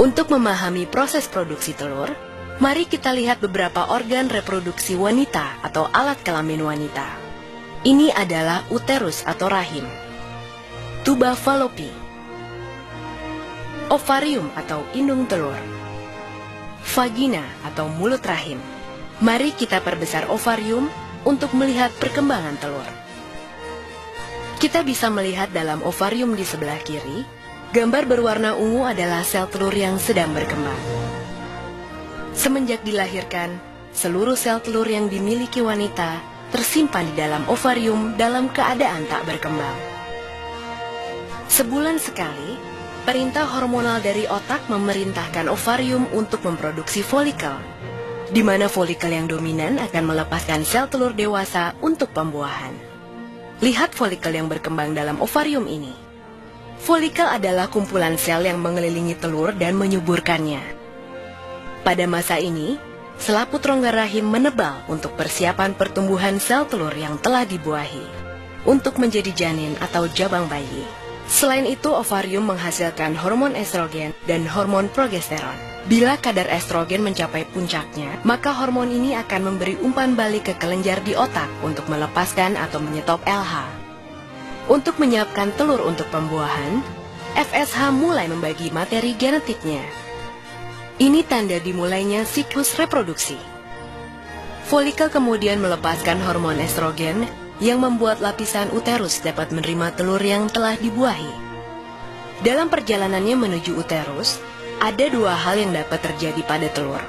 Untuk memahami proses produksi telur, mari kita lihat beberapa organ reproduksi wanita atau alat kelamin wanita. Ini adalah uterus atau rahim, tuba falopi, ovarium atau indung telur, vagina atau mulut rahim. Mari kita perbesar ovarium untuk melihat perkembangan telur. Kita bisa melihat dalam ovarium di sebelah kiri, gambar berwarna ungu adalah sel telur yang sedang berkembang. Semenjak dilahirkan, seluruh sel telur yang dimiliki wanita tersimpan di dalam ovarium dalam keadaan tak berkembang. Sebulan sekali, perintah hormonal dari otak memerintahkan ovarium untuk memproduksi folikel, di mana folikel yang dominan akan melepaskan sel telur dewasa untuk pembuahan. Lihat folikel yang berkembang dalam ovarium ini. Folikel adalah kumpulan sel yang mengelilingi telur dan menyuburkannya. Pada masa ini, selaput rongga rahim menebal untuk persiapan pertumbuhan sel telur yang telah dibuahi, untuk menjadi janin atau jabang bayi. Selain itu, ovarium menghasilkan hormon estrogen dan hormon progesteron. Bila kadar estrogen mencapai puncaknya, maka hormon ini akan memberi umpan balik ke kelenjar di otak untuk melepaskan atau menyetop LH. Untuk menyiapkan telur untuk pembuahan, FSH mulai membagi materi genetiknya. Ini tanda dimulainya siklus reproduksi. Folikel kemudian melepaskan hormon estrogen yang membuat lapisan uterus dapat menerima telur yang telah dibuahi. Dalam perjalanannya menuju uterus, ada dua hal yang dapat terjadi pada telur: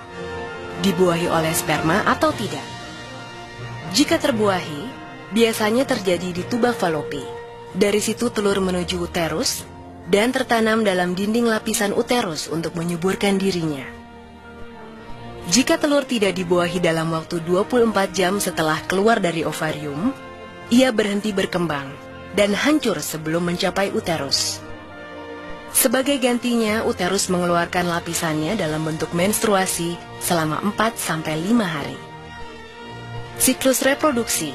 dibuahi oleh sperma atau tidak. Jika terbuahi, biasanya terjadi di tuba falopi. Dari situ telur menuju uterus dan tertanam dalam dinding lapisan uterus untuk menyuburkan dirinya. Jika telur tidak dibuahi dalam waktu 24 jam setelah keluar dari ovarium, ia berhenti berkembang dan hancur sebelum mencapai uterus. Sebagai gantinya, uterus mengeluarkan lapisannya dalam bentuk menstruasi selama 4-5 hari. Siklus reproduksi.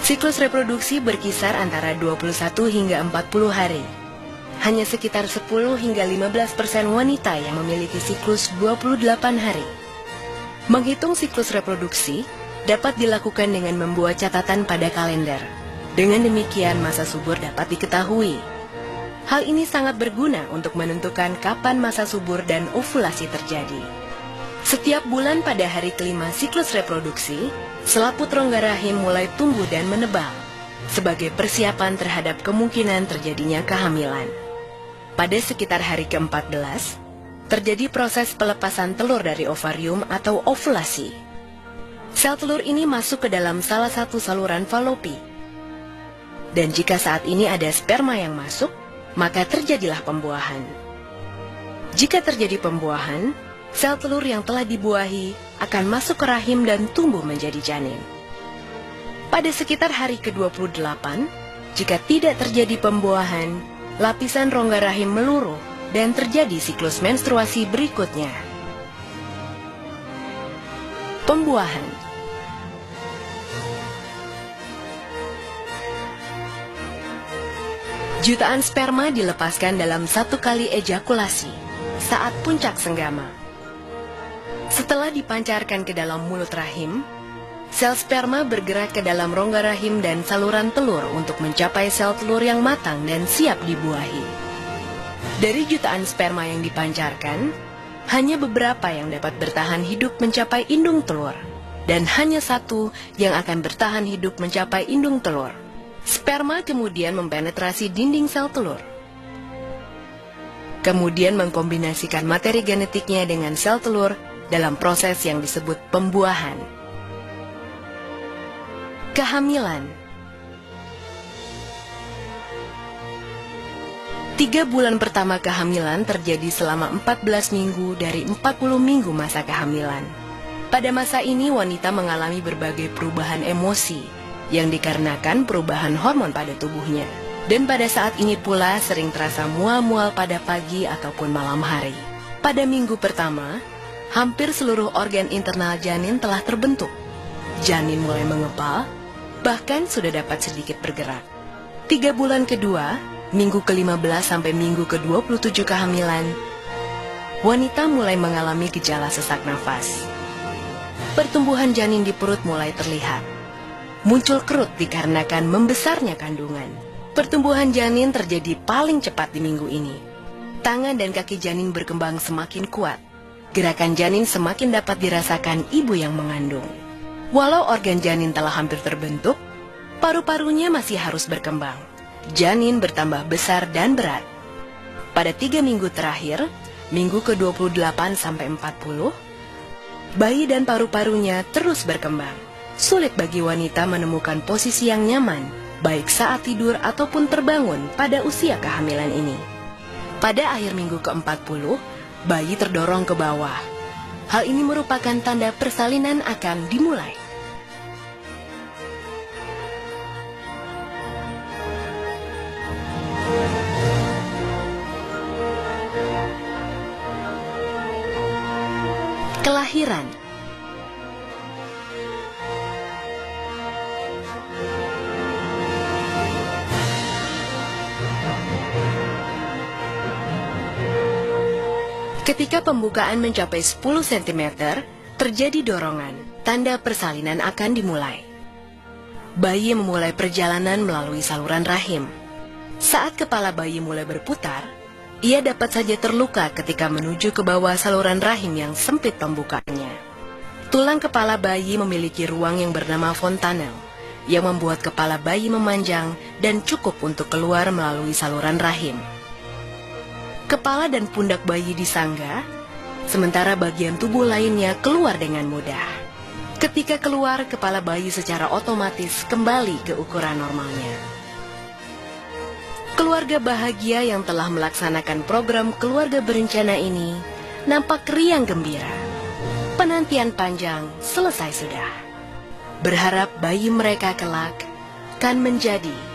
Siklus reproduksi berkisar antara 21 hingga 40 hari. Hanya sekitar 10 hingga 15% wanita yang memiliki siklus 28 hari. Menghitung siklus reproduksi dapat dilakukan dengan membuat catatan pada kalender. Dengan demikian, masa subur dapat diketahui. Hal ini sangat berguna untuk menentukan kapan masa subur dan ovulasi terjadi. Setiap bulan pada hari kelima siklus reproduksi, selaput rongga rahim mulai tumbuh dan menebal, sebagai persiapan terhadap kemungkinan terjadinya kehamilan. Pada sekitar hari ke-14, terjadi proses pelepasan telur dari ovarium atau ovulasi. Sel telur ini masuk ke dalam salah satu saluran falopi. Dan jika saat ini ada sperma yang masuk, maka terjadilah pembuahan. Jika terjadi pembuahan, sel telur yang telah dibuahi akan masuk ke rahim dan tumbuh menjadi janin. Pada sekitar hari ke-28, jika tidak terjadi pembuahan, lapisan rongga rahim meluruh dan terjadi siklus menstruasi berikutnya. Pembuahan. Jutaan sperma dilepaskan dalam satu kali ejakulasi saat puncak senggama. Setelah dipancarkan ke dalam mulut rahim, sel sperma bergerak ke dalam rongga rahim dan saluran telur untuk mencapai sel telur yang matang dan siap dibuahi. Dari jutaan sperma yang dipancarkan, hanya beberapa yang dapat bertahan hidup mencapai indung telur, dan hanya satu yang akan bertahan hidup mencapai indung telur. Sperma kemudian mempenetrasi dinding sel telur, kemudian mengkombinasikan materi genetiknya dengan sel telur dalam proses yang disebut pembuahan. Kehamilan. 3 bulan pertama kehamilan terjadi selama 14 minggu dari 40 minggu masa kehamilan. Pada masa ini wanita mengalami berbagai perubahan emosi yang dikarenakan perubahan hormon pada tubuhnya. Dan pada saat ini pula sering terasa mual-mual pada pagi ataupun malam hari. Pada minggu pertama, hampir seluruh organ internal janin telah terbentuk. Janin mulai mengepal, bahkan sudah dapat sedikit bergerak. 3 bulan kedua, minggu ke-15 sampai minggu ke-27 kehamilan, wanita mulai mengalami gejala sesak nafas. Pertumbuhan janin di perut mulai terlihat. Muncul kerut dikarenakan membesarnya kandungan. Pertumbuhan janin terjadi paling cepat di minggu ini. Tangan dan kaki janin berkembang semakin kuat. Gerakan janin semakin dapat dirasakan ibu yang mengandung. Walau organ janin telah hampir terbentuk, paru-parunya masih harus berkembang. Janin bertambah besar dan berat. Pada 3 minggu terakhir, minggu ke-28 sampai 40, bayi dan paru-parunya terus berkembang. Sulit bagi wanita menemukan posisi yang nyaman, baik saat tidur ataupun terbangun pada usia kehamilan ini. Pada akhir minggu ke-40, bayi terdorong ke bawah. Hal ini merupakan tanda persalinan akan dimulai. Kelahiran. Ketika pembukaan mencapai 10 cm, terjadi dorongan, tanda persalinan akan dimulai. Bayi memulai perjalanan melalui saluran rahim. Saat kepala bayi mulai berputar, ia dapat saja terluka ketika menuju ke bawah saluran rahim yang sempit pembukaannya. Tulang kepala bayi memiliki ruang yang bernama fontanel, yang membuat kepala bayi memanjang dan cukup untuk keluar melalui saluran rahim. Kepala dan pundak bayi disangga, sementara bagian tubuh lainnya keluar dengan mudah. Ketika keluar, kepala bayi secara otomatis kembali ke ukuran normalnya. Keluarga bahagia yang telah melaksanakan program keluarga berencana ini nampak riang gembira. Penantian panjang selesai sudah. Berharap bayi mereka kelak kan menjadi